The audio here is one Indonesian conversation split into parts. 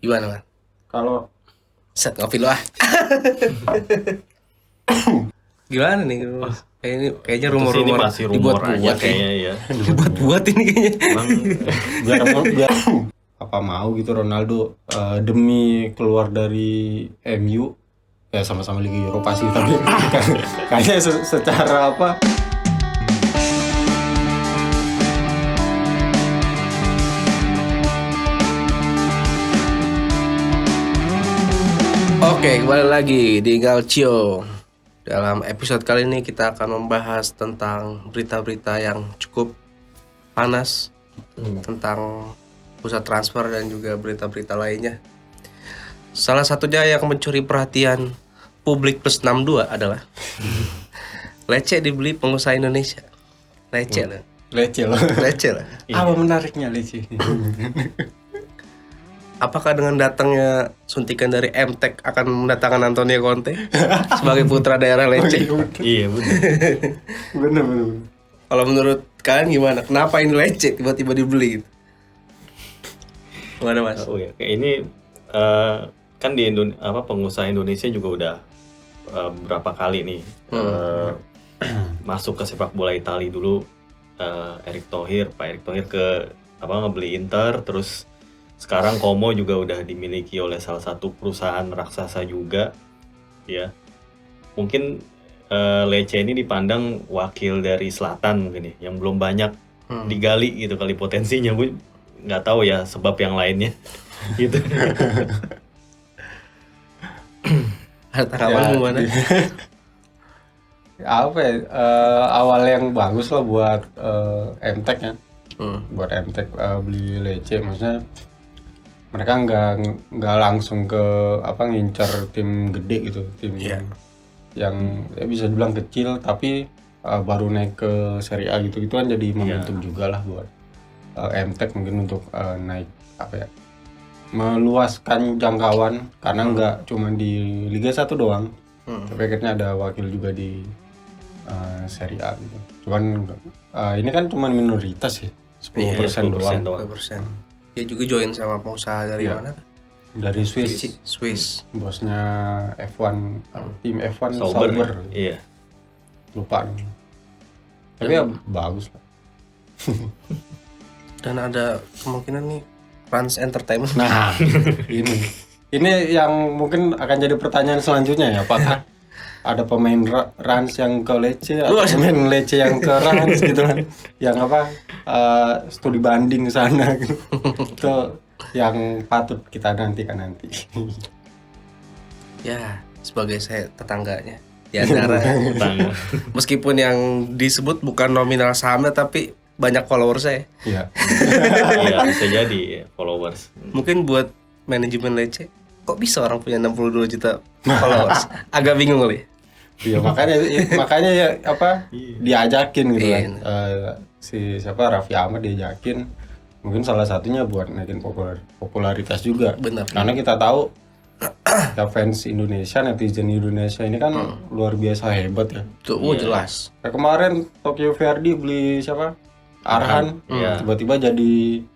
Gimana, Man? Kalau Set ngopi lu ah. Gimana nih? Kayaknya Terus ini rumor-rumor masih rumor aja dibuat-buat kayaknya ya. dibuat-buat ini kayaknya. Emang biar apa mau gitu Ronaldo demi keluar dari MU ya sama-sama Liga Eropa sih tapi kayaknya secara apa Oke, kembali lagi di Galcio. Dalam episode kali ini kita akan membahas tentang berita-berita yang cukup panas tentang pusat transfer dan juga berita-berita lainnya. Salah satunya yang mencuri perhatian publik plus 62 adalah Lecce dibeli pengusaha Indonesia. Lecce lah. Lecce loh. Lecce lah. Apa menariknya Lecce? Apakah dengan datangnya suntikan dari MTEK akan mendatangkan Antonio Conte sebagai putra daerah Lecce? iya benar. Bener. Kalau menurut kalian gimana? Kenapa ini Lecce tiba-tiba dibeli? Gimana Mas? Oh ya, kayak ini kan di pengusaha Indonesia juga udah berapa kali nih masuk ke sepak bola Italia dulu. Pak Erick Thohir ke ngebeli Inter, terus sekarang Como juga udah dimiliki oleh salah satu perusahaan raksasa juga, ya. Mungkin Lecce ini dipandang wakil dari selatan mungkin ya, yang belum banyak digali gitu kali potensinya. Gue nggak tahu ya sebab yang lainnya, gitu. Ada tanggapan gimana? Apa ya awal yang bagus lah buat MTEK ya. Buat MTEK beli Lecce, maksudnya mereka nggak langsung ke ngincar tim gede gitu, tim yang ya bisa dibilang kecil tapi baru naik ke Serie A gitu kan, jadi momentum juga lah buat MTEK mungkin untuk naik meluaskan jangkauan karena nggak cuma di Liga 1 doang, tapi akhirnya ada wakil juga di Serie A gitu. Cuman ini kan cuma minoritas ya, 10% doang. 10%. Dia juga join sama pengusaha dari mana? Dari Swiss. Bosnya F1, tim F1 Sauber. Iya. Lupa. Tapi ya bagus lah. Dan ada kemungkinan nih Rans Entertainment. Nah, ini yang mungkin akan jadi pertanyaan selanjutnya ya, apakah ada pemain Rans yang ke Lecce atau pemain Lecce yang ke Rans gitu kan, yang studi banding sana gitu. Itu yang patut kita nantikan nanti. Ya, sebagai saya tetangganya di antara meskipun yang disebut bukan nominal sahamnya tapi banyak followers saya. Iya. Iya, bisa jadi followers. Mungkin buat manajemen Lecce, kok bisa orang punya 62 juta followers? Agak bingung kali. Iya, makanya ya diajakin gitu kan. Si Raffi Ahmad diajakin. Mungkin salah satunya buat naikin popularitas juga. Benar. Karena kita tahu ya fans Indonesia, netizen Indonesia ini kan luar biasa hebat ya. Tuh, jelas. Kayak kemarin Tokyo Verdy beli siapa? Arhan. Tiba-tiba jadi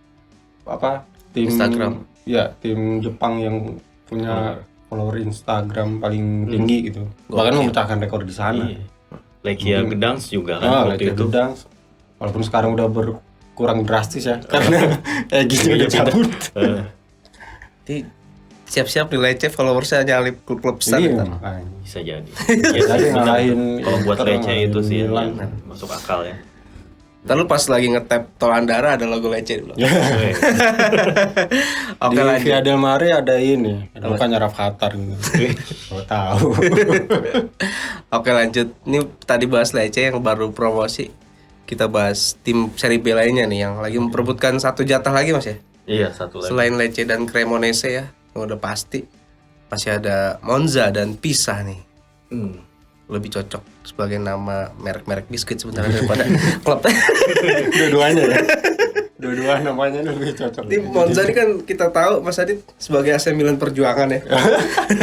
tim Instagram. Ya, tim Jepang yang punya follower Instagram paling tinggi gitu. Bahkan memecahkan rekor di sana. Lechia Gdansk juga kan waktu itu. Gdansk. Walaupun sekarang udah berkurang drastis ya karena gitu udah cabut. Jadi siap-siap di Lecce followersnya nyalip klub-klub besar. Bisa jadi. Jadi ngalahin kalau buat Lecce itu sih Milan. masuk akal ya. Lalu pas lagi nge-tap Tolandara ada logo Lecce dulu. Oke, di lanjut. Via del Mare ada ini, bukannya Rafathar gitu. Oh, tahu. Oke, lanjut. Ini tadi bahas Lecce yang baru promosi. Kita bahas tim Serie B lainnya nih yang lagi memperebutkan satu jatah lagi Mas ya. Iya, satu lagi. Selain Lecce dan Cremonese ya, yang udah pasti masih ada Monza dan Pisa nih. Lebih cocok sebagai nama merek-merek biskuit sebenarnya daripada klub. Dua-duanya ya. Dua-dua namanya lebih cocok. Tim Monza ini kan kita tahu Mas Adit sebagai AC Milan Perjuangan ya.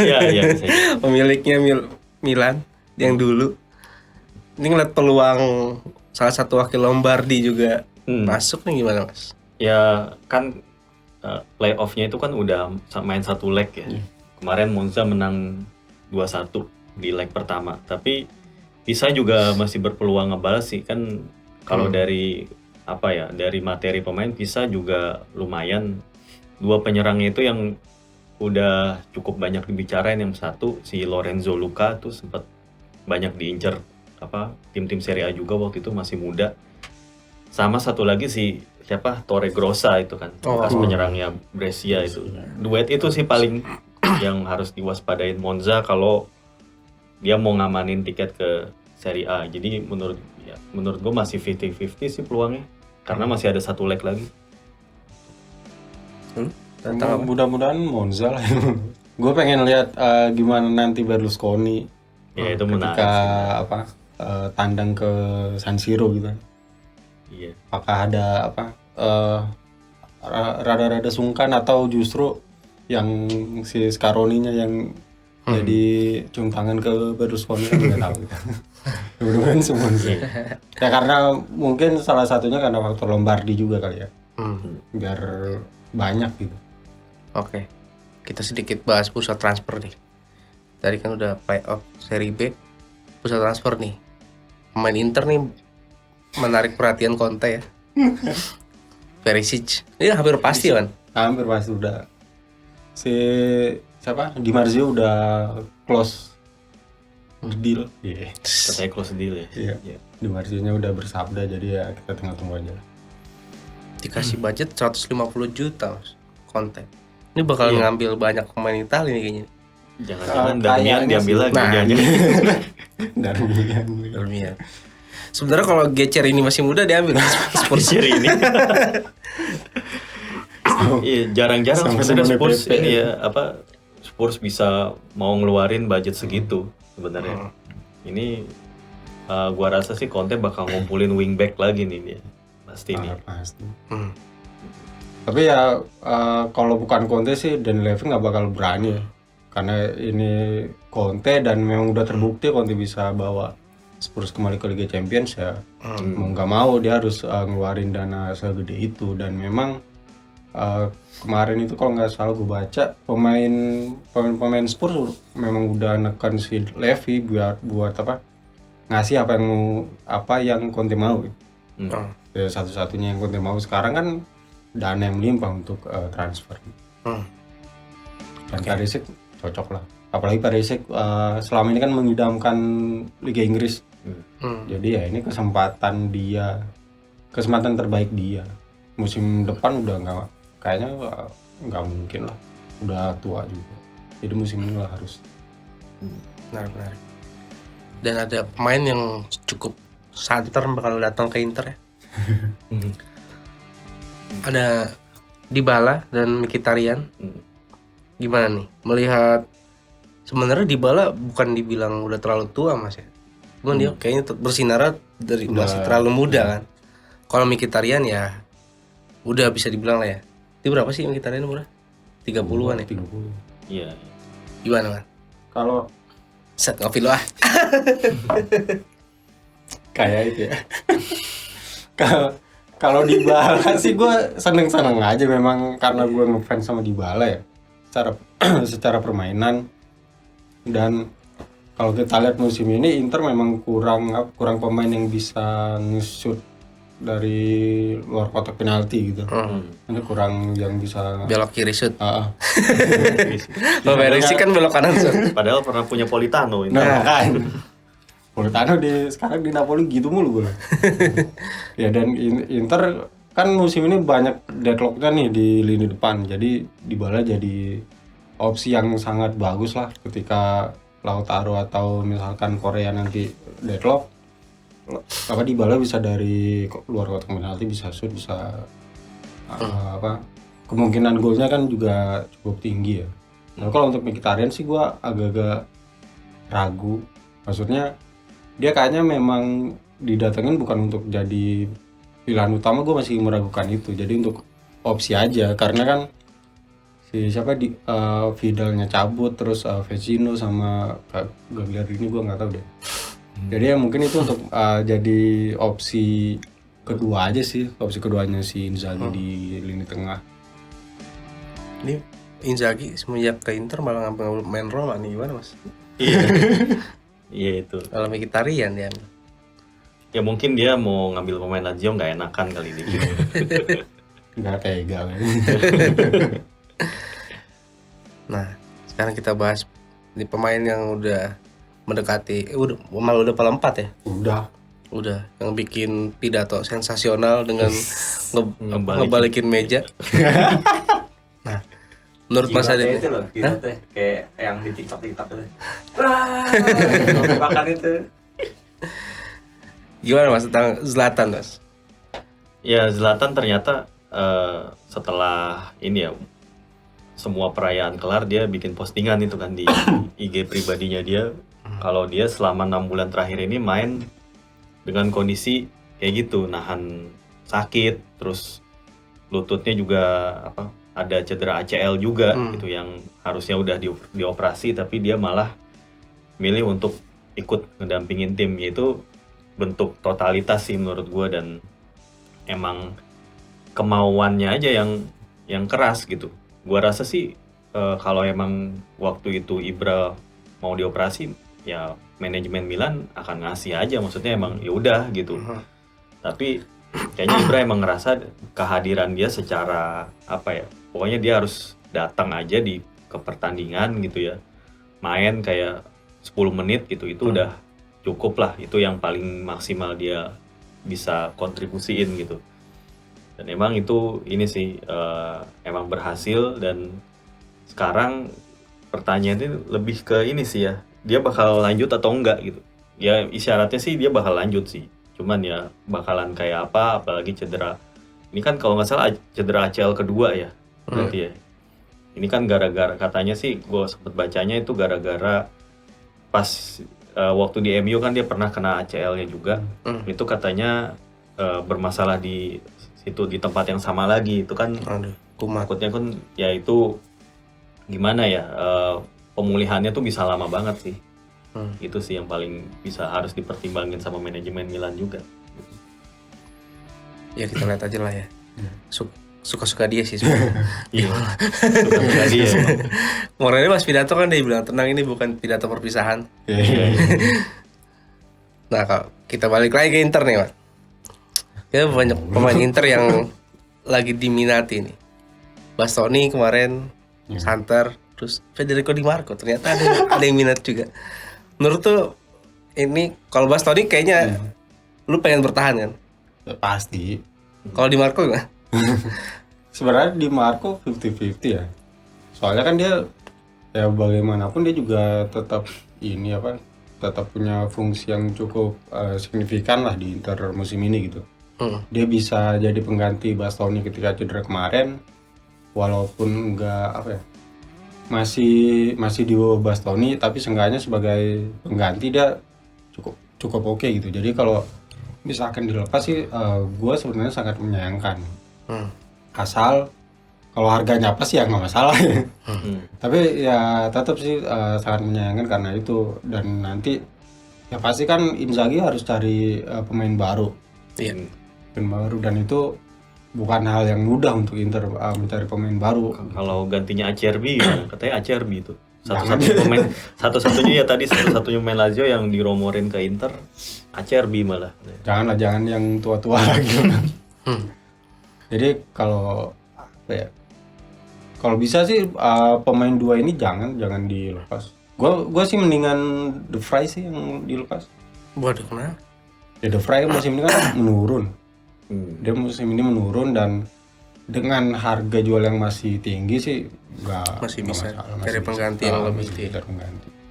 Iya, bisa. Pemiliknya Milan yang dulu. Ini ngeliat peluang salah satu wakil Lombardi juga masuk nih, gimana Mas? Ya kan playoff-nya itu kan udah main satu leg ya. Kemarin Monza menang 2-1 di leg pertama, tapi Pisa juga masih berpeluang ngebalas sih kan. Kalau dari dari materi pemain, Pisa juga lumayan. Dua penyerangnya itu yang udah cukup banyak dibicarain. Yang satu si Lorenzo Luca tuh sempat banyak diincar tim-tim Serie A juga waktu itu, masih muda. Sama satu lagi si Torregrossa itu kan, bekas penyerangnya Brescia itu. Duet itu sih paling yang harus diwaspadain Monza kalau dia mau ngamanin tiket ke Serie A. Jadi menurut gue masih 50-50 sih peluangnya, karena masih ada satu leg lagi. Mudah-mudahan Monza lah. Gue pengen lihat gimana nanti Berlusconi Itu menarik ketika tandang ke San Siro gitu. Iya. Apakah ada rada-rada sungkan atau justru yang si Scaroni-nya yang jadi cium tangan ke Berlusconi, kan nggak tahu gitu. Mudah-mudahan semua sih. Ya karena mungkin salah satunya karena faktor Lombardi juga kali ya. Biar banyak gitu. Oke. Kita sedikit bahas pusat transfer nih. Tadi kan udah playoff Serie B, pusat transfer nih. Pemain Inter nih menarik perhatian Conte ya. Perisic. Ini hampir pasti kan? Hampir pasti udah. Si Di Marzio udah close deal. Iya. Katanya close deal ya. Iya. Di Marzio-nya udah bersabda, jadi ya kita tunggu aja lah. Dikasih budget 150 juta Mas, Conte. Ini bakal ngambil banyak pemain Italia nih kayaknya. Jangan-jangan Darmian diambil lagi. Darmian. Sebenarnya kalau Gecer ini masih muda diambil Spurs ini. Iya, jarang-jarang sebenarnya Spurs ini ya Spurs bisa mau ngeluarin budget segitu sebenarnya. Ini gua rasa sih Conte bakal ngumpulin wingback lagi nih dia. Pasti nih. Pasti. Tapi ya kalau bukan Conte sih Dan Levy nggak bakal berani ya. Karena ini Conte dan memang udah terbukti Conte bisa bawa Spurs kembali ke Liga Champions ya. Mau nggak mau dia harus ngeluarin dana segede itu. Dan memang kemarin itu kalau nggak salah gue baca pemain Spurs memang udah nekan si Levy buat ngasih apa yang Conte mau. Ya, satu-satunya yang Conte mau sekarang kan dana yang melimpah untuk transfer. Dan Perisic cocok lah. Apalagi Perisic selama ini kan mengidamkan Liga Inggris. Jadi ya ini kesempatan terbaik dia. Musim depan udah nggak mungkin lah. Udah tua juga. Jadi musim ini lah harus. Menarik. Dan ada pemain yang cukup santer bakal datang ke Inter ya. Ada Dybala dan Mkhitaryan. Gimana nih melihat, sebenarnya Dybala bukan dibilang udah terlalu tua Mas ya. Cuman dia kayaknya bersinar dari masih terlalu muda kan. Kalau Mkhitaryan ya udah bisa dibilang lah ya. Itu berapa sih Mkhitaryan umurnya? 30-an ya? 30. Iya. Gimana kan? Kalau set ngopi lo ah. Kayak itu ya. Kalau Dybala sih gue seneng aja memang karena gue ngefans sama Dybala ya. Secara permainan. Dan kalau kita lihat musim ini Inter memang kurang pemain yang bisa nge-shoot dari luar kotak penalti gitu. Ini kurang yang bisa belok kiri shoot. Perisic kan belok kanan shoot. Padahal pernah punya Politano ini. Nah kan. Politano sekarang di Napoli gitu mulu gue. Ya dan Inter kan musim ini banyak deadlock-nya nih di lini depan. Jadi Dybala jadi opsi yang sangat bagus lah ketika Lautaro atau misalkan Korea nanti deadlock. Dybala bisa dari luar kotak penalti, bisa shoot, bisa kemungkinan golnya kan juga cukup tinggi ya. Nah, kalau untuk Mkhitaryan sih gue agak-agak ragu. Maksudnya dia kayaknya memang didatengin bukan untuk jadi pilihan utama, gue masih meragukan itu. Jadi untuk opsi aja karena kan Vidalnya cabut, terus Vecino sama Gagliardini gue nggak tahu deh. Jadi ya mungkin itu untuk jadi opsi kedua aja sih, opsi keduanya si Inzaghi di lini tengah. Ini Inzaghi semenjak ke Inter malah ngambil main role nih, gimana Mas? Iya. Iya itu. Kalau Mkhitaryan dia. Ya mungkin dia mau ngambil pemain Lazio nggak enakan kali ini. Nggak tega. Nah, sekarang kita bahas di pemain yang udah mendekati, malah udah pada 4 ya? Udah, yang bikin pidato sensasional dengan ngebalikin meja. Nah, menurut Mas Adit itu loh, kayak yang di TikTok itu. Makan itu. Gimana Mas tentang Zlatan, Mas? Ya Zlatan ternyata setelah ini ya semua perayaan kelar dia bikin postingan itu kan di IG pribadinya dia kalau dia selama 6 bulan terakhir ini main dengan kondisi kayak gitu, nahan sakit, terus lututnya juga ada cedera ACL juga gitu yang harusnya udah dioperasi, tapi dia malah milih untuk ikut ngedampingin tim. Yaitu bentuk totalitas sih menurut gue, dan emang kemauannya aja yang keras gitu. Gua rasa sih kalau emang waktu itu Ibra mau dioperasi ya manajemen Milan akan ngasih aja, maksudnya emang ya udah gitu. Tapi kayaknya Ibra emang ngerasa kehadiran dia secara pokoknya dia harus datang aja ke pertandingan gitu ya, main kayak 10 menit gitu, itu udah cukup lah, itu yang paling maksimal dia bisa kontribusiin gitu. Dan emang itu ini sih emang berhasil. Dan sekarang pertanyaannya lebih ke ini sih ya, dia bakal lanjut atau enggak gitu. Ya isyaratnya sih dia bakal lanjut sih, cuman ya bakalan kayak apa, apalagi cedera. Ini kan kalau nggak salah cedera ACL kedua ya berarti ya. Ini kan gara-gara, katanya sih gue sempet bacanya itu gara-gara pas waktu di MU kan dia pernah kena ACL-nya juga. Itu katanya bermasalah di situ, di tempat yang sama lagi. Itu kan takutnya kan ya itu gimana ya, pemulihannya tuh bisa lama banget sih. Itu sih yang paling harus dipertimbangin sama manajemen Milan juga. Ya kita lihat aja lah ya. Suka-suka dia sih sebenarnya. Iya. Suka-suka dia. Kemarin Mas pidato kan dia bilang tenang, ini bukan pidato perpisahan. Nah, kalau kita balik lagi ke Inter nih, Mas. Ya banyak pemain Inter yang lagi diminati nih. Bastoni kemarin, Santer, terus Federico Di Marco, ternyata ada yang minat juga. Menurut tuh ini kalau Bastoni kayaknya lu pengen bertahan kan? Pasti. Kalau Di Marco gimana? Sebenarnya Di Marco 50-50 ya. Soalnya kan dia ya bagaimanapun dia juga tetap tetap punya fungsi yang cukup signifikan lah di Inter musim ini gitu. Dia bisa jadi pengganti Bastoni ketika cedera kemarin, walaupun enggak masih di bawah Bastoni, tapi seenggaknya sebagai pengganti dia cukup oke gitu. Jadi kalau misalkan dilepas sih gue sebenarnya sangat menyayangkan. Asal kalau harganya pas ya nggak masalah. Tapi ya tetap sih sangat menyayangkan karena itu. Dan nanti ya pasti kan Inzaghi harus cari pemain baru. Iya. Pemain baru, dan itu bukan hal yang mudah untuk Inter mencari pemain baru. Kalau gantinya Acerbi katanya Acerbi itu satu-satunya pemain Lazio yang diromorin ke Inter, Acerbi malah. Jangan yang tua-tua lagi. Jadi kalau kalau bisa sih pemain dua ini jangan dilepas. Gua sih mendingan De Vrij sih yang dilepas. Waduh, kenapa? Ya De Vrij musim ini kan menurun. Dia musim ini menurun, dan dengan harga jual yang masih tinggi sih masih bisa cari pengganti yang lebih tinggi.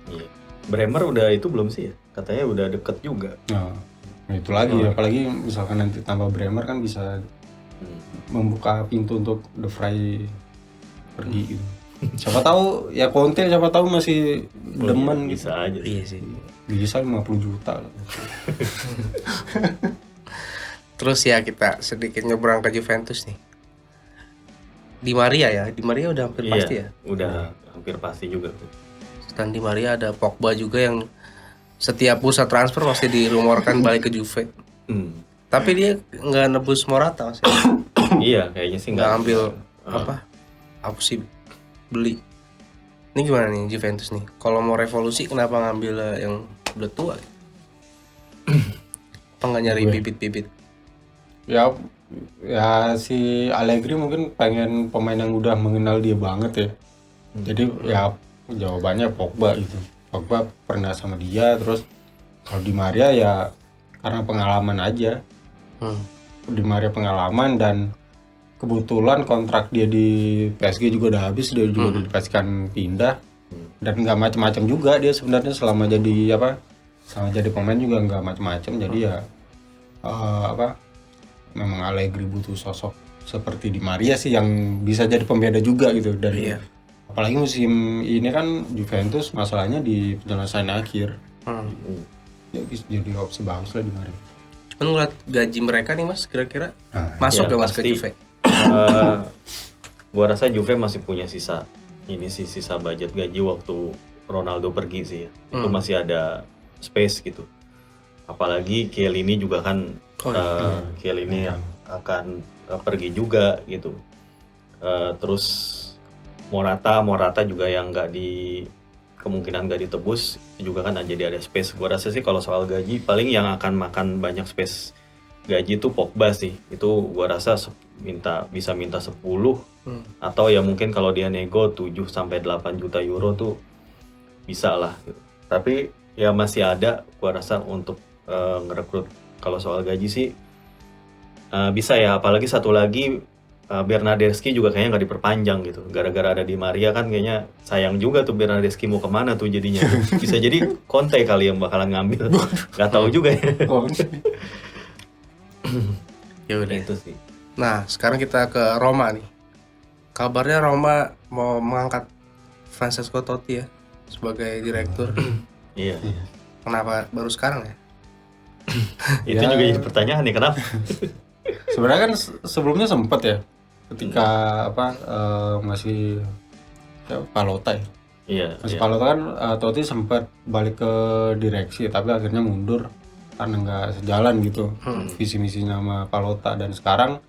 Iya. Bremer udah itu belum sih ya? Katanya udah deket juga. Nah itu lagi apalagi misalkan nanti tambah Bremer kan bisa membuka pintu untuk De Vrij pergi gitu. Siapa tahu ya Conte, siapa tahu masih demen gitu. Bisa aja. Iya sih. Bisa 50 juta lah. Terus ya kita sedikit nyebrang ke Juventus nih. Di Maria udah hampir pasti ya. Udah hampir pasti juga. Dan Di Maria ada Pogba juga yang setiap bursa transfer pasti dirumorkan balik ke Juve. Tapi dia nggak nebus Morata Mas. Iya, kayaknya sih nggak ambil apa sih beli. Ini gimana nih Juventus nih? Kalau mau revolusi kenapa ngambil yang udah tua? Apa nggak nyari bibit-bibit? Ya si Allegri mungkin pengen pemain yang udah mengenal dia banget ya. Jadi ya jawabannya Pogba gitu. Pogba pernah sama dia, terus kalau Di Maria ya karena pengalaman aja. Di Maria pengalaman dan kebetulan kontrak dia di PSG juga udah habis, dia juga udah dipastikan pindah. Dan nggak macam-macam juga dia sebenarnya selama jadi pemain juga nggak macam-macam. Jadi ya memang Allegri butuh sosok seperti Di Maria sih yang bisa jadi pembeda juga gitu dari apalagi musim ini kan Juventus masalahnya di penyelesaian akhir. Ya bisa jadi opsi bagus lah Di Maria. Cuman ngeliat gaji mereka nih Mas, kira-kira masuk ya, gak Mas ke pasti. Juve? Gua rasa Juve masih punya sisa budget gaji waktu Ronaldo pergi sih ya. Itu masih ada space gitu. Apalagi Chiellini juga kan Chiellini akan pergi juga gitu. Terus Morata juga yang kemungkinan nggak ditebus juga kan jadi ada space. Gua rasa sih kalau soal gaji paling yang akan makan banyak space gaji itu Pogba sih. Itu gua rasa bisa minta 10 atau ya mungkin kalau dia nego 7 sampai 8 juta euro tuh bisa lah gitu. Tapi ya masih ada gua rasa untuk ngerekrut. Kalau soal gaji sih bisa ya, apalagi satu lagi Bernardeschi juga kayaknya nggak diperpanjang gitu. Gara-gara ada Di Maria kan kayaknya sayang juga tuh Bernardeschi mau kemana tuh jadinya. Bisa jadi Conte kali yang bakalan ngambil. Nggak tahu juga ya. Ya udah. Itu sih. Nah, sekarang kita ke Roma nih. Kabarnya Roma mau mengangkat Francesco Totti ya sebagai direktur. Iya. Kenapa baru sekarang ya? Itu juga jadi pertanyaan nih, kenapa? Sebenarnya kan sebelumnya sempat ya ketika masih Palota ya. Iya. Masih Palota kan Totti sempat balik ke direksi tapi akhirnya mundur karena nggak sejalan gitu visi misinya sama Palota. Dan sekarang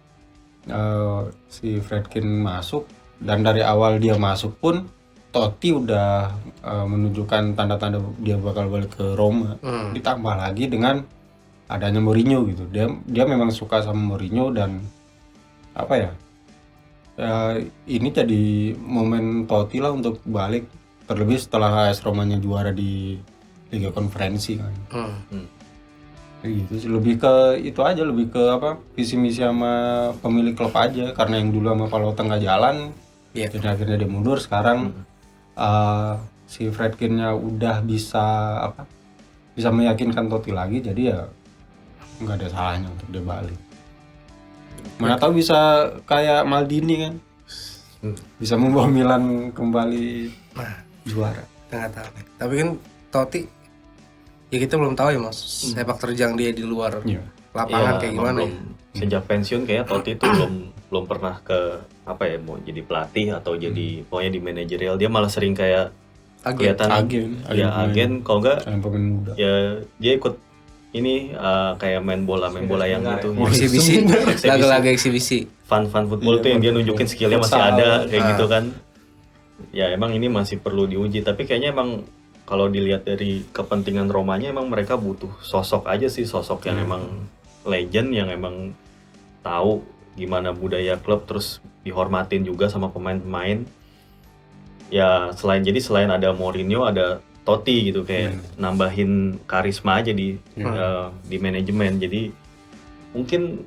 si Friedkin masuk dan dari awal dia masuk pun Totti udah menunjukkan tanda-tanda dia bakal balik ke Roma. Ditambah lagi dengan adanya Mourinho gitu. Dia memang suka sama Mourinho dan ini jadi momen Totti lah untuk balik, terlebih setelah AS Romanya juara di Liga Konferensi kan. Gitu sih, lebih ke itu aja, lebih ke visi misi sama pemilik klub aja, karena yang dulu sama Palota nggak jalan. Jadi akhirnya dia mundur. Sekarang si Friedkinnya udah bisa meyakinkan Totti lagi, jadi ya nggak ada salahnya untuk dia balik. Mana tahu bisa kayak Maldini kan, bisa membawa Milan kembali juara. Nggak tahu. Tapi kan Totti ya kita belum tahu ya Mas, sepak terjang dia di luar lapangan kayak gimana ya. Sejak pensiun kayaknya Totti itu belum pernah ke mau jadi pelatih atau jadi pokoknya di manajerial. Dia malah sering kayak kelihatan agen kalau enggak ya dia ikut ini kayak main bola yang gitu. Eksibisi, laga-laga eksibisi. Fun football tuh yang dia nunjukin skillnya masih ada kayak gitu kan. Ya emang ini masih perlu diuji, tapi kayaknya emang kalau dilihat dari kepentingan Romanya emang mereka butuh sosok aja sih, sosok yang emang legend, yang emang tahu gimana budaya klub, terus dihormatin juga sama pemain-pemain. Ya selain ada Mourinho, ada Totti gitu, kayak nambahin karisma aja di manajemen. Jadi mungkin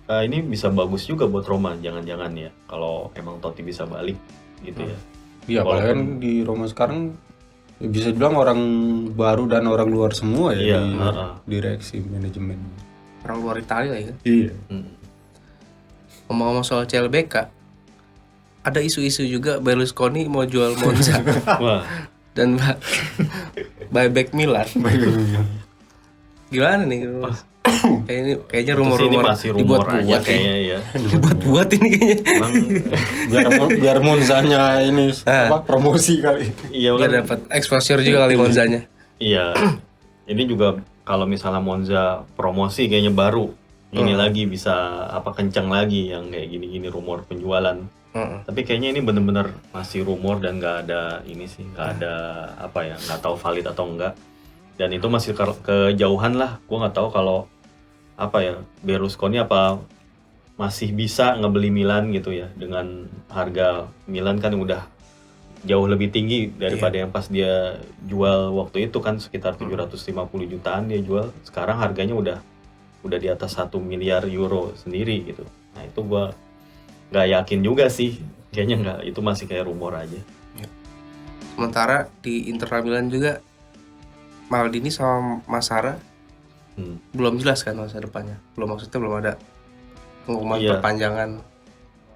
ini bisa bagus juga buat Roma, jangan-jangan ya kalau emang Totti bisa balik gitu ya. Iya, apalagi kan di Roma sekarang bisa dibilang orang baru dan orang luar semua ya di direksi manajemen. Orang luar Italia ya kan? Iya. Ngomong-ngomong soal CLBK, ada isu-isu juga Berlusconi mau jual Monza. Wah. Dan buyback Milan. Gimana nih? Kayaknya rumor-rumor dibuat-buat kayaknya ya. Dibuat-buat ini kayaknya. Emang biar Monzanya ini promosi kali. Iya, biar dapat exposure juga kali Monzanya. Iya. Ini juga kalau misalnya Monza promosi kayaknya baru ini lagi bisa kencang lagi yang kayak gini-gini rumor penjualan. Tapi kayaknya ini bener-bener masih rumor dan nggak ada ini sih, nggak ada apa ya, nggak tahu valid atau enggak. Dan itu masih kejauhan lah. Gue nggak tahu kalau apa ya, Berlusconi apa masih bisa ngebeli Milan gitu ya, dengan harga Milan kan udah jauh lebih tinggi daripada yang pas dia jual waktu itu kan, sekitar 750 jutaan dia jual. Sekarang harganya udah di atas 1 miliar euro sendiri gitu. Nah itu gua nggak yakin juga sih, kayaknya nggak, itu masih kayak rumor aja. Sementara di Inter Milan juga Maldini sama Massara belum jelas kan masa depannya, maksudnya belum ada pengumuman perpanjangan.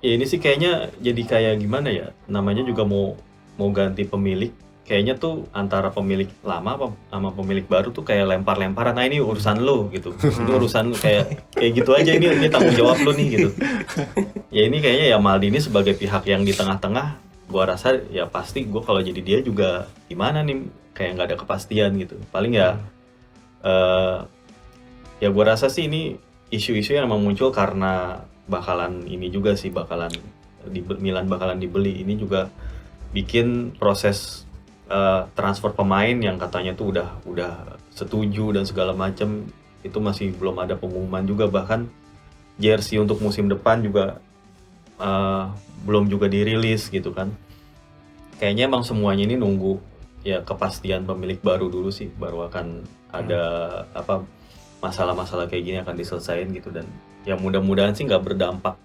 Ya ini sih kayaknya jadi kayak gimana ya, namanya juga mau ganti pemilik. Kayaknya tuh antara pemilik lama sama pemilik baru tuh kayak lempar-lemparan. Nah ini urusan lo gitu. Ini urusan lo, kayak gitu aja, ini tanggung jawab lo nih gitu. Ya ini kayaknya ya Maldini sebagai pihak yang di tengah-tengah, gua rasa ya pasti gua kalau jadi dia juga gimana nih, kayak nggak ada kepastian gitu. Paling ya ya gua rasa sih ini isu-isu yang emang muncul karena bakalan ini juga sih, Milan bakalan dibeli. Ini juga bikin proses transfer pemain yang katanya tuh udah setuju dan segala macam, itu masih belum ada pengumuman juga. Bahkan jersey untuk musim depan juga belum juga dirilis gitu kan. Kayaknya emang semuanya ini nunggu ya kepastian pemilik baru dulu sih, baru akan ada apa masalah-masalah kayak gini akan diselesain gitu. Dan ya mudah-mudahan sih nggak berdampak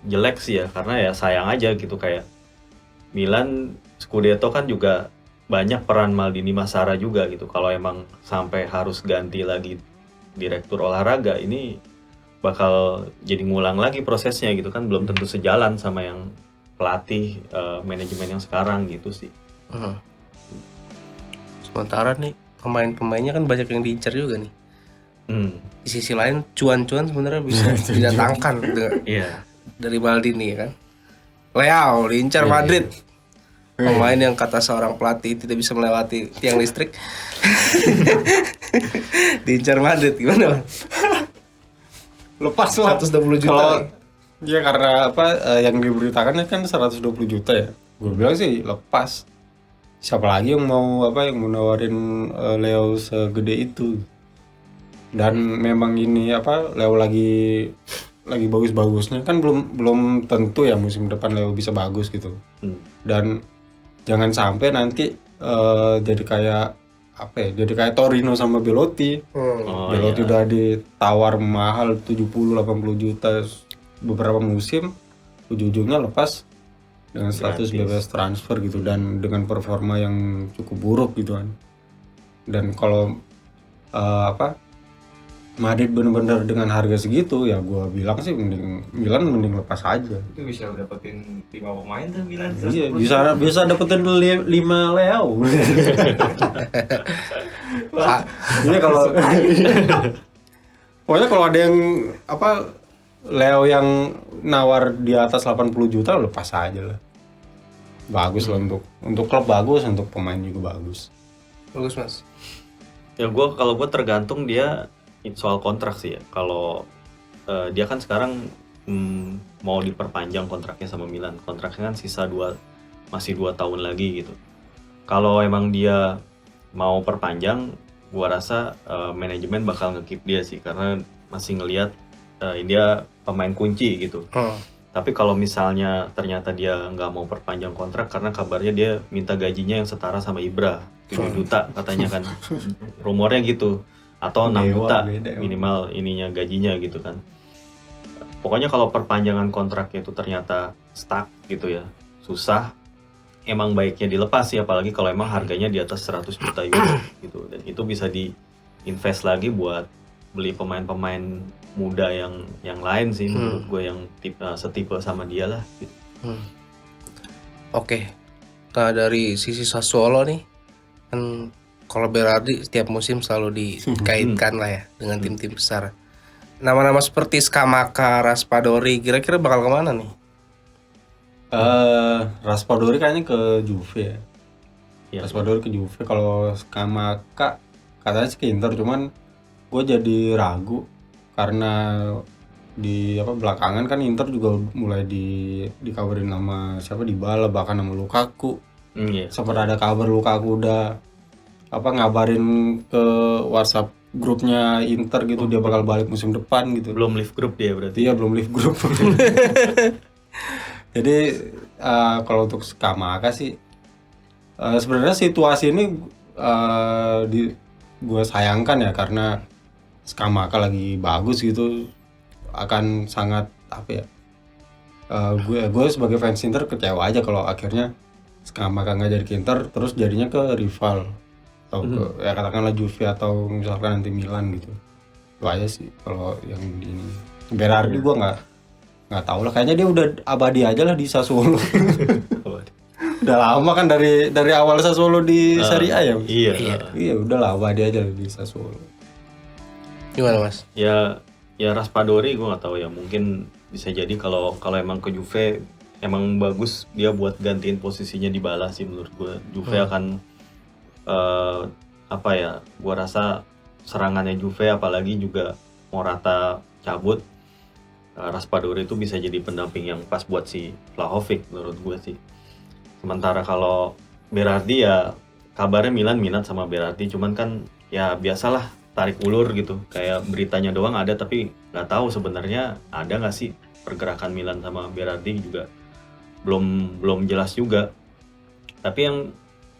jelek sih ya, karena ya sayang aja gitu, kayak Milan Scudetto kan juga banyak peran Maldini Massara juga gitu. Kalau emang sampai harus ganti lagi direktur olahraga, ini bakal jadi ngulang lagi prosesnya gitu kan, belum tentu sejalan sama yang pelatih manajemen yang sekarang gitu sih. Sementara nih pemain-pemainnya kan banyak yang diincar juga nih. Di sisi lain cuan-cuan sebenarnya bisa didatangkan dari Maldini kan. Leao diincar Madrid, pemain yang kata seorang pelatih tidak bisa melewati tiang listrik. Diincar Madrid, gimana Bang? Lepas lah 120 juta. Kalau dia karena apa yang diberitakan kan 120 juta ya. Gue bilang sih lepas. Siapa lagi yang mau nawarin Leo segede itu. Dan memang ini Leo lagi bagus-bagusnya kan, belum tentu ya musim depan Leo bisa bagus gitu. Dan jangan sampai nanti jadi kayak Torino sama Belotti. Belotti udah ditawar mahal 70-80 juta beberapa musim, ujung-ujungnya lepas dengan status bebas transfer gitu, dan dengan performa yang cukup buruk gitu kan. Dan kalau Madrid bener-bener dengan harga segitu, ya gue bilang sih mending lepas aja. Itu bisa dapetin 5 pemain tuh Milan. Iya, bisa dapetin 5 Leo. Ini kalau pokoknya kalau ada yang Leo yang nawar di atas 80 juta lepas aja lah. Bagus lah untuk klub, bagus, untuk pemain juga bagus. Bagus Mas. Ya kalau gue tergantung dia soal kontrak sih ya. Kalau dia kan sekarang mau diperpanjang kontraknya sama Milan. Kontraknya kan masih 2 tahun lagi gitu. Kalau emang dia mau perpanjang, gua rasa manajemen bakal nge-keep dia sih, karena masih ngelihat dia pemain kunci gitu. Tapi kalau misalnya ternyata dia nggak mau perpanjang kontrak, karena kabarnya dia minta gajinya yang setara sama Ibra, 7 juta katanya kan. Rumornya gitu. Atau 6 juta minimal ininya gajinya gitu kan. Pokoknya kalau perpanjangan kontraknya itu ternyata stuck gitu ya, susah, emang baiknya dilepas sih, apalagi kalau emang harganya di atas 100 juta euro gitu. Dan itu bisa diinvest lagi buat beli pemain-pemain muda yang lain sih, menurut gue, yang setipe sama dia lah gitu. Oke. Nah dari sisi Sassuolo nih kan, kalau Berardi setiap musim selalu dikaitkan lah ya dengan tim-tim besar. Nama-nama seperti Scamacca, Raspadori kira-kira bakal kemana nih? Raspadori kayaknya ke Juve ya. Raspadori ke Juve. Kalau Scamacca katanya sih ke Inter, cuman gue jadi ragu karena di apa belakangan kan Inter juga mulai dikabarin sama siapa Dybala, bahkan sama Lukaku. Iya. Sempat ada kabar Lukaku udah apa ngabarin ke WhatsApp grupnya Inter gitu dia bakal balik musim depan gitu. Belum live group dia berarti. Iya belum live group. Jadi kalau untuk Skamaka sih sebenarnya situasi ini gue sayangkan ya karena Skamaka lagi bagus gitu, akan sangat apa ya, gue sebagai fans Inter kecewa aja kalau akhirnya Skamaka nggak jadi ke Inter terus jadinya ke rival atau ke ya katakanlah Juve atau misalkan nanti Milan gitu. Itu aja sih kalau yang di ini. Berardi gue nggak tahu lah, kayaknya dia udah abadi aja lah di Sassuolo. Udah lama kan dari awal Sassuolo di Serie A ya. Iya udah lah abadi aja di Sassuolo. Gimana Mas? Ya Raspadori gue nggak tahu ya, mungkin bisa jadi kalau emang ke Juve emang bagus dia buat gantiin posisinya Dybala sih menurut gue. Juve akan apa ya, gue rasa serangannya Juve apalagi juga Morata cabut, Raspadori itu bisa jadi pendamping yang pas buat si Vlahovic menurut gue sih. Sementara kalau Berardi ya kabarnya Milan minat sama Berardi, cuman kan ya biasalah tarik ulur gitu, kayak beritanya doang ada tapi nggak tahu sebenarnya ada nggak sih pergerakan Milan sama Berardi juga belum jelas juga. Tapi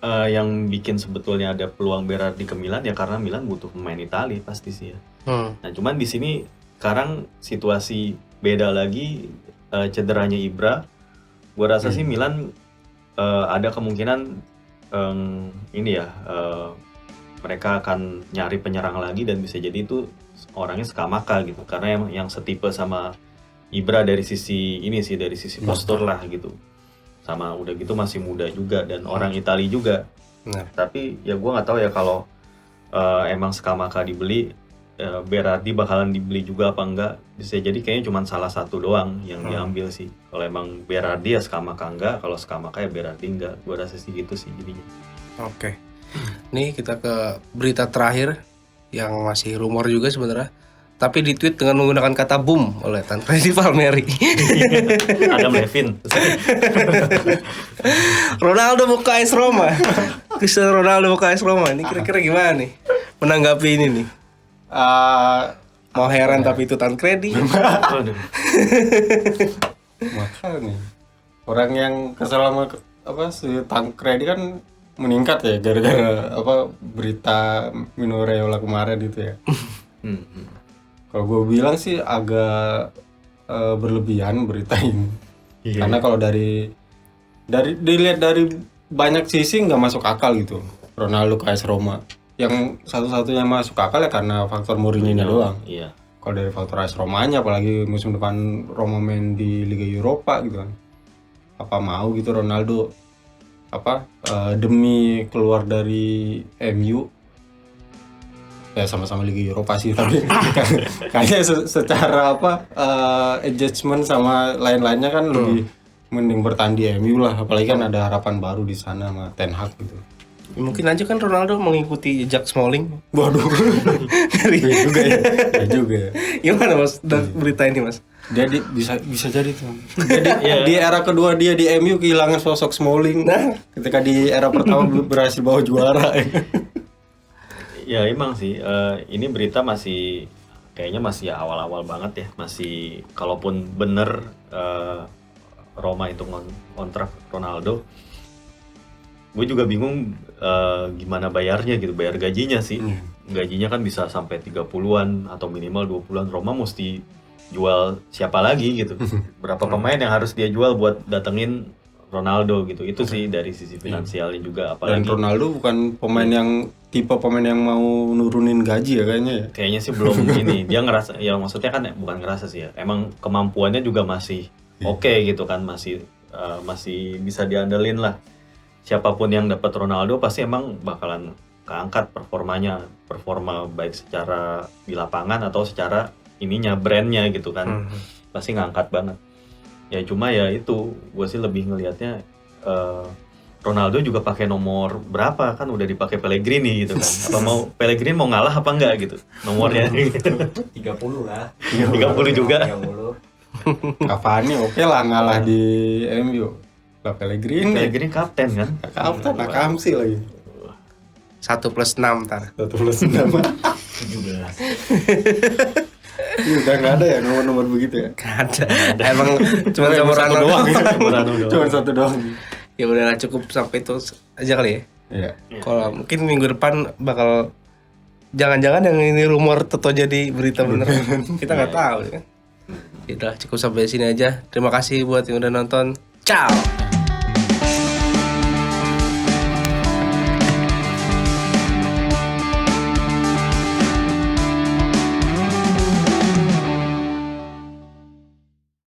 yang bikin sebetulnya ada peluang Berardi ke Milan ya karena Milan butuh pemain Italia pasti sih ya. Nah cuman di sini sekarang situasi beda lagi, cederanya Ibra, gue rasa sih Milan ada kemungkinan ini ya. Mereka akan nyari penyerang lagi dan bisa jadi itu orangnya Skamaka gitu, karena yang setipe sama Ibra dari sisi ini sih, dari sisi postur lah gitu, sama udah gitu masih muda juga dan orang Italia juga. Tapi ya gue nggak tahu ya kalau emang Skamaka dibeli, Berardi bakalan dibeli juga apa enggak. Bisa jadi kayaknya cuma salah satu doang yang diambil sih. Kalau emang Berardi ya Skamaka enggak, kalau Skamaka ya Berardi enggak. Gue rasa sih gitu sih jadinya. Oke. Nih kita ke berita terakhir yang masih rumor juga sebenarnya, tapi di tweet dengan menggunakan kata boom oleh Tancredi Palmieri. Adam Levin. Ronaldo mau ke AS Roma. Cristiano Ronaldo mau ke AS Roma. Ini kira-kira gimana nih menanggapi ini nih? Mau heran tapi itu Tancredi. Makanya orang yang kesal sama apa si Tancredi kan meningkat ya gara-gara apa berita Mino Raiola kemarin gitu ya. Kalau gue bilang sih agak berlebihan berita ini. Karena kalau dari dilihat dari banyak sisi nggak masuk akal gitu Ronaldo ke AS Roma. Yang satu-satunya masuk akal ya karena faktor Mourinho-nya doang. Iya. Kalau dari faktor AS Romanya, apalagi musim depan Roma main di Liga Eropa gitu kan, apa mau gitu Ronaldo apa demi keluar dari MU ya sama-sama Liga Eropa sih tapi kayaknya secara apa adjustment sama lain-lainnya kan lebih mending bertahan di MU lah, apalagi kan ada harapan baru di sana sama Ten Hag gitu. Mungkin aja kan Ronaldo mengikuti jejak Smalling. Waduh. Ya juga ya. Gimana Mas berita ini Mas? Dia bisa jadi tuh. Jadi di era kedua dia di MU kehilangan sosok Smalling. Ketika di era pertama berhasil bawa juara. Ya emang sih ini berita masih kayaknya masih awal-awal banget ya. Masih kalaupun bener Roma itu kontrak Ronaldo, gue juga bingung gimana bayarnya gitu, bayar gajinya sih. Gajinya kan bisa sampai 30-an atau minimal 20-an. Roma mesti jual siapa lagi gitu. Berapa pemain yang harus dia jual buat datengin Ronaldo gitu. Itu sih dari sisi finansialnya juga, apalagi. Dan Ronaldo bukan pemain yang tipe pemain yang mau nurunin gaji ya kayaknya ya. Kayaknya sih belum ini. Dia ngerasa ya, maksudnya kan bukan ngerasa sih ya. Emang kemampuannya juga masih oke gitu kan, masih bisa diandelin lah. Siapapun yang dapat Ronaldo pasti emang bakalan keangkat performa baik secara di lapangan atau secara ininya, brandnya gitu kan. Pasti ngangkat banget. Ya cuma ya itu, gue sih lebih ngelihatnya Ronaldo juga pakai nomor berapa kan udah dipakai Pellegrini gitu kan. Apa mau Pellegrini mau ngalah apa enggak gitu nomornya gitu. 30 lah. 30 juga. 30. Cavani oke lah ngalah di MU. Lah Pellegrini. Pellegrini kapten kan. Kapten Akamsi lagi. 1+6 ntar. 1+6. 17. Ini udah nggak ada ya nomor-nomor begitu ya? Gak ada. Emang cuma Cuma nomor satu doang. Murano doang. Cuma satu doang. Ya udahlah cukup sampai itu aja kali ya. Iya. Kalau mungkin minggu depan bakal jangan-jangan yang ini rumor Toto jadi berita beneran. Kita nggak tahu ya kan. Ya udah cukup sampai sini aja. Terima kasih buat yang udah nonton. Ciao.